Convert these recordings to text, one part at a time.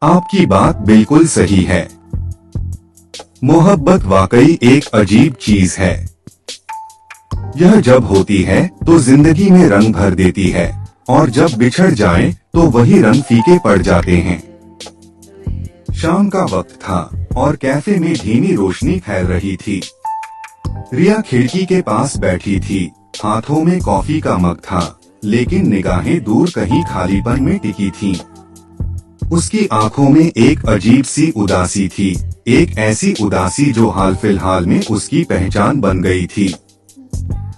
आपकी बात बिल्कुल सही है। मोहब्बत वाकई एक अजीब चीज है। यह जब होती है तो जिंदगी में रंग भर देती है, और जब बिछड़ जाए तो वही रंग फीके पड़ जाते हैं। शाम का वक्त था और कैफे में धीमी रोशनी फैल रही थी। रिया खिड़की के पास बैठी थी, हाथों में कॉफी का मग था, लेकिन निगाहें दूर कहीं खालीपन में टिकी थीं। उसकी आंखों में एक अजीब सी उदासी थी, एक ऐसी उदासी जो हाल फिलहाल में उसकी पहचान बन गई थी।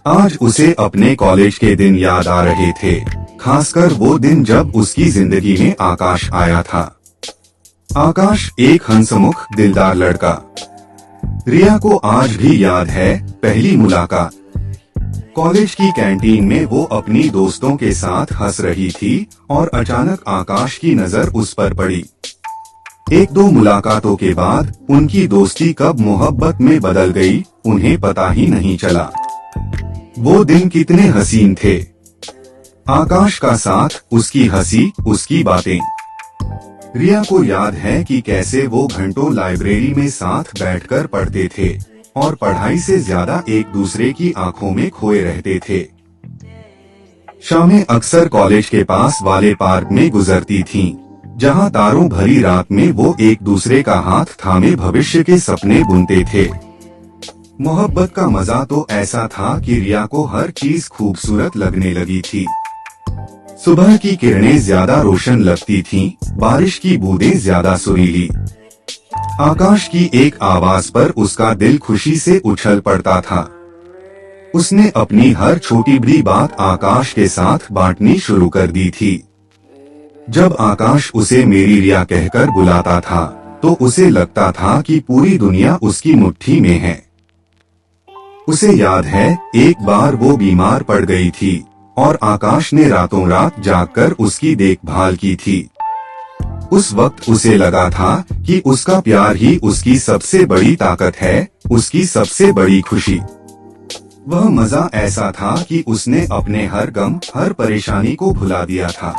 आज उसे अपने कॉलेज के दिन याद आ रहे थे, खासकर वो दिन जब उसकी जिंदगी में आकाश आया था। आकाश एक हंसमुख दिलदार लड़का। रिया को आज भी याद है पहली मुलाकात। कॉलेज की कैंटीन में वो अपनी दोस्तों के साथ हंस रही थी और अचानक आकाश की नजर उस पर पड़ी। एक दो मुलाकातों के बाद उनकी दोस्ती कब मोहब्बत में बदल गई, उन्हें पता ही नहीं चला। वो दिन कितने हसीन थे। आकाश का साथ, उसकी हंसी, उसकी बातें। रिया को याद है कि कैसे वो घंटों लाइब्रेरी में साथ बैठकर पढ़ते थे और पढ़ाई से ज्यादा एक दूसरे की आंखों में खोए रहते थे। शामें अक्सर कॉलेज के पास वाले पार्क में गुजरती थीं, जहां तारों भरी रात में वो एक दूसरे का हाथ थामे भविष्य के सपने बुनते थे। मोहब्बत का मजा तो ऐसा था कि रिया को हर चीज खूबसूरत लगने लगी थी। सुबह की किरणें ज्यादा रोशन लगती थीं, बारिश की बूंदें ज्यादा सुरीली। आकाश की एक आवाज पर उसका दिल खुशी से उछल पड़ता था। उसने अपनी हर छोटी बड़ी बात आकाश के साथ बांटनी शुरू कर दी थी। जब आकाश उसे मेरी रिया कहकर बुलाता था, तो उसे लगता था कि पूरी दुनिया उसकी मुट्ठी में है। उसे याद है एक बार वो बीमार पड़ गई थी और आकाश ने रातों रात जागकर उसकी देखभाल की थी। उस वक्त उसे लगा था कि उसका प्यार ही उसकी सबसे बड़ी ताकत है, उसकी सबसे बड़ी खुशी। वह मजा ऐसा था कि उसने अपने हर गम, हर परेशानी को भुला दिया था।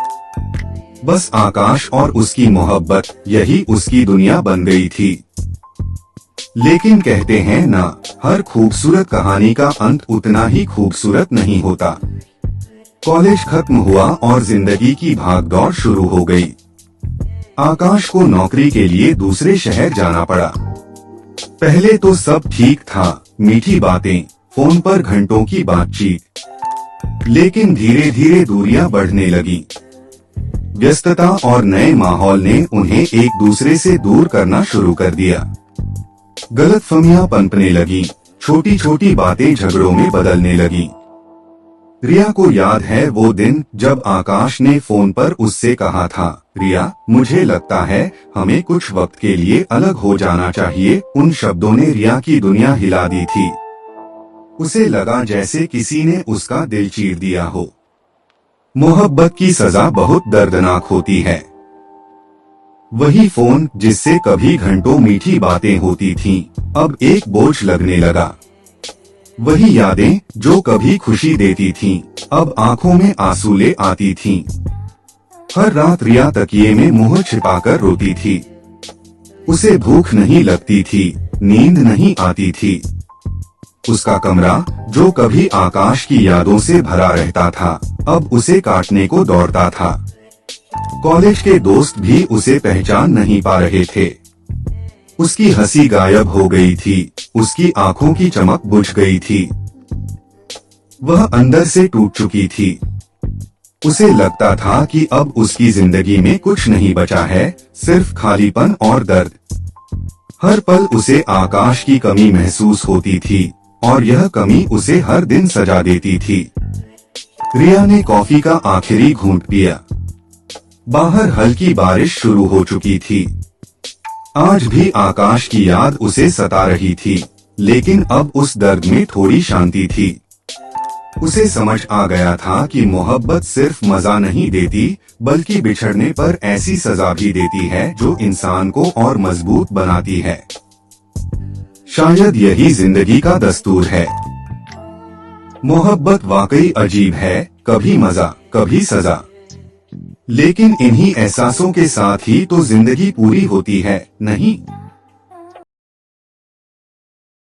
बस आकाश और उसकी मोहब्बत, यही उसकी दुनिया बन गई थी। लेकिन कहते हैं ना, हर खूबसूरत कहानी का अंत उतना ही खूबसूरत नहीं होता। कॉलेज खत्म हुआ और जिंदगी की भागदौड़ शुरू हो गई। आकाश को नौकरी के लिए दूसरे शहर जाना पड़ा। पहले तो सब ठीक था, मीठी बातें, फोन पर घंटों की बातचीत। लेकिन धीरे धीरे दूरियां बढ़ने लगी। व्यस्तता और नए माहौल ने उन्हें एक दूसरे से दूर करना शुरू कर दिया। गलतफहमियां पनपने लगी, छोटी छोटी बातें झगड़ों में बदलने लगी। रिया को याद है वो दिन जब आकाश ने फोन पर उससे कहा था, रिया, मुझे लगता है हमें कुछ वक्त के लिए अलग हो जाना चाहिए। उन शब्दों ने रिया की दुनिया हिला दी थी। उसे लगा जैसे किसी ने उसका दिल चीर दिया हो। मोहब्बत की सजा बहुत दर्दनाक होती है। वही फोन जिससे कभी घंटों मीठी बातें होती थीं, अब एक बोझ लगने लगा। वही यादें जो कभी खुशी देती थीं, अब आंखों में आंसू ले आती थीं। हर रात रिया तकिए में मुंह छिपाकर रोती थी। उसे भूख नहीं लगती थी, नींद नहीं आती थी। उसका कमरा जो कभी आकाश की यादों से भरा रहता था, अब उसे काटने को दौड़ता था। कॉलेज के दोस्त भी उसे पहचान नहीं पा रहे थे। उसकी हंसी गायब हो गई थी, उसकी आंखों की चमक बुझ गई थी। वह अंदर से टूट चुकी थी। उसे लगता था कि अब उसकी जिंदगी में कुछ नहीं बचा है, सिर्फ खालीपन और दर्द। हर पल उसे आकाश की कमी महसूस होती थी, और यह कमी उसे हर दिन सजा देती थी। रिया ने कॉफी का आखिरी घूंट पिया। बाहर हल्की बारिश शुरू हो चुकी थी। आज भी आकाश की याद उसे सता रही थी, लेकिन अब उस दर्द में थोड़ी शांति थी। उसे समझ आ गया था कि मोहब्बत सिर्फ मजा नहीं देती, बल्कि बिछड़ने पर ऐसी सजा भी देती है जो इंसान को और मजबूत बनाती है। शायद यही जिंदगी का दस्तूर है। मोहब्बत वाकई अजीब है, कभी मजा, कभी सजा। लेकिन इन्हीं एहसासों के साथ ही तो जिंदगी पूरी होती है, नहीं?